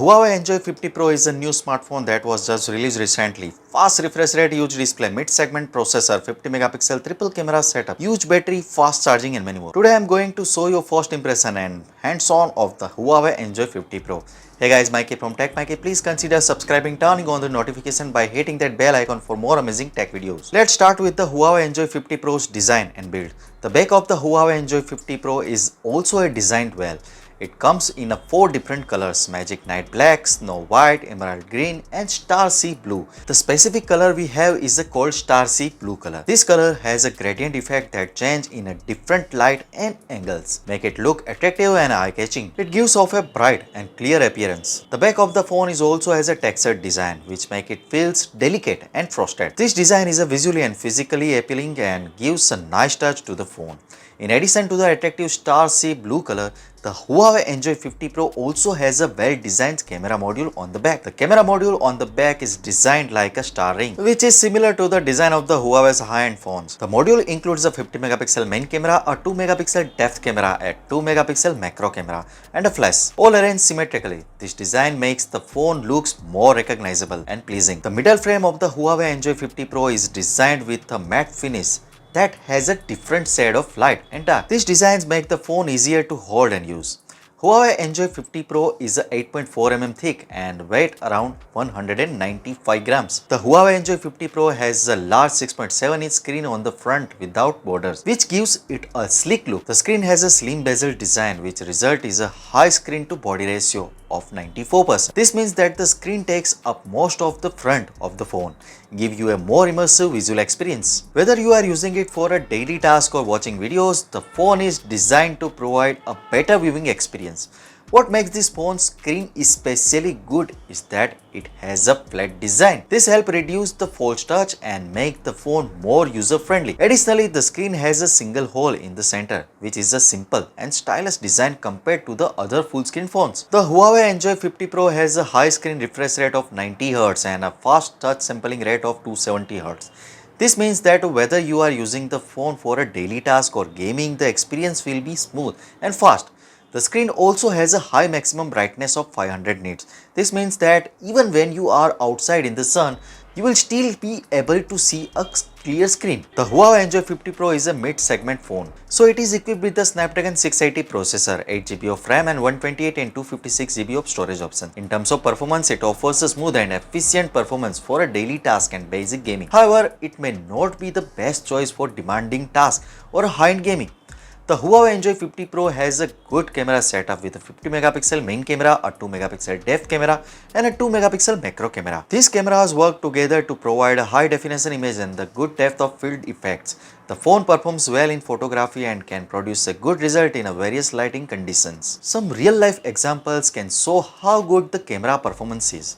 Huawei Enjoy 50 Pro is a new smartphone that was just released recently. Fast refresh rate, huge display, mid-segment processor, 50 megapixel triple camera setup, huge battery, fast charging and many more. Today I am going to show you first impression and hands-on of the Huawei Enjoy 50 Pro. Hey guys, Maiky from techmaiky. Please consider subscribing, turning on the notification by hitting that bell icon for more amazing tech videos. Let's start with the Huawei Enjoy 50 Pro's design and build. The back of the Huawei Enjoy 50 Pro is also designed well. It comes in 4 different colors: Magic Night Black, Snow White, Emerald Green and Star Sea Blue. The specific color we have is called Star Sea Blue color. This color has a gradient effect that changes in a different light and angles, make it look attractive and eye-catching. It gives off a bright and clear appearance. The back of the phone is also has a textured design which make it feels delicate and frosted. This design is visually and physically appealing and gives a nice touch to the phone. In addition to the attractive Star Sea Blue color, the Huawei Enjoy 50 Pro also has a well-designed camera module on the back. The camera module on the back is designed like a star ring, which is similar to the design of the Huawei's high-end phones. The module includes a 50 megapixel main camera, a 2 megapixel depth camera, a 2 megapixel macro camera, and a flash, all arranged symmetrically. This design makes the phone looks more recognizable and pleasing. The middle frame of the Huawei Enjoy 50 Pro is designed with a matte finish that has a different shade of light and dark. These designs make the phone easier to hold and use. Huawei Enjoy 50 Pro is 8.4 mm thick and weight around 195 grams. The Huawei Enjoy 50 Pro has a large 6.7-inch screen on the front without borders, which gives it a sleek look. The screen has a slim bezel design, which result is a high screen to body ratio of 94%. This means that the screen takes up most of the front of the phone, give you a more immersive visual experience. Whether you are using it for a daily task or watching videos, the phone is designed to provide a better viewing experience. What makes this phone's screen especially good is that it has a flat design. This helps reduce the false touch and make the phone more user-friendly. Additionally, the screen has a single hole in the center, which is a simple and stylish design compared to the other full-screen phones. The Huawei Enjoy 50 Pro has a high screen refresh rate of 90 Hz and a fast touch sampling rate of 270 Hz. This means that whether you are using the phone for a daily task or gaming, the experience will be smooth and fast. The screen also has a high maximum brightness of 500 nits. This means that even when you are outside in the sun, you will still be able to see a clear screen. The Huawei Enjoy 50 Pro is a mid-segment phone, so it is equipped with the Snapdragon 680 processor, 8GB of RAM and 128 and 256GB of storage option. In terms of performance, it offers a smooth and efficient performance for a daily task and basic gaming. However, it may not be the best choice for demanding tasks or high-end gaming. The Huawei Enjoy 50 Pro has a good camera setup with a 50 megapixel main camera, a 2 megapixel depth camera and a 2 megapixel macro camera. These cameras work together to provide a high definition image and the good depth of field effects. The phone performs well in photography and can produce a good result in various lighting conditions. Some real life examples can show how good the camera performance is.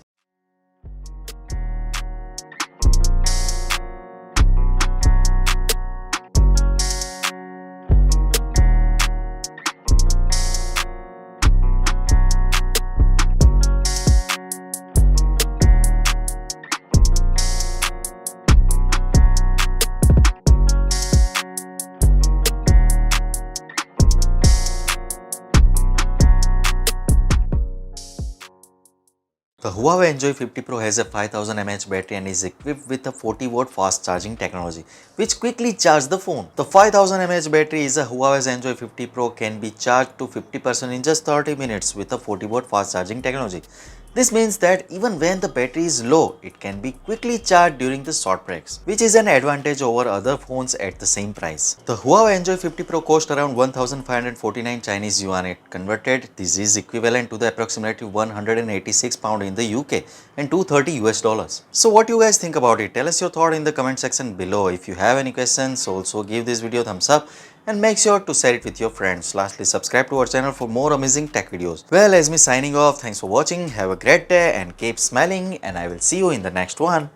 The Huawei Enjoy 50 Pro has a 5000 mAh battery and is equipped with a 40-watt fast charging technology, which quickly charges the phone. The 5000 mAh battery is a Huawei's Enjoy 50 Pro can be charged to 50% in just 30 minutes with a 40-watt fast charging technology. This means that even when the battery is low, it can be quickly charged during the short breaks, which is an advantage over other phones at the same price. The Huawei Enjoy 50 Pro cost around 1549 Chinese yuan. It converted, this is equivalent to the approximately 186 pound in the UK and 230 US dollars. So what you guys think about it? Tell us your thought in the comment section below. If you have any questions, also give this video a thumbs up and make sure to share it with your friends. Lastly, subscribe to our channel for more amazing tech videos. Well, as me signing off, thanks for watching, have a great day and keep smiling, and I will see you in the next one.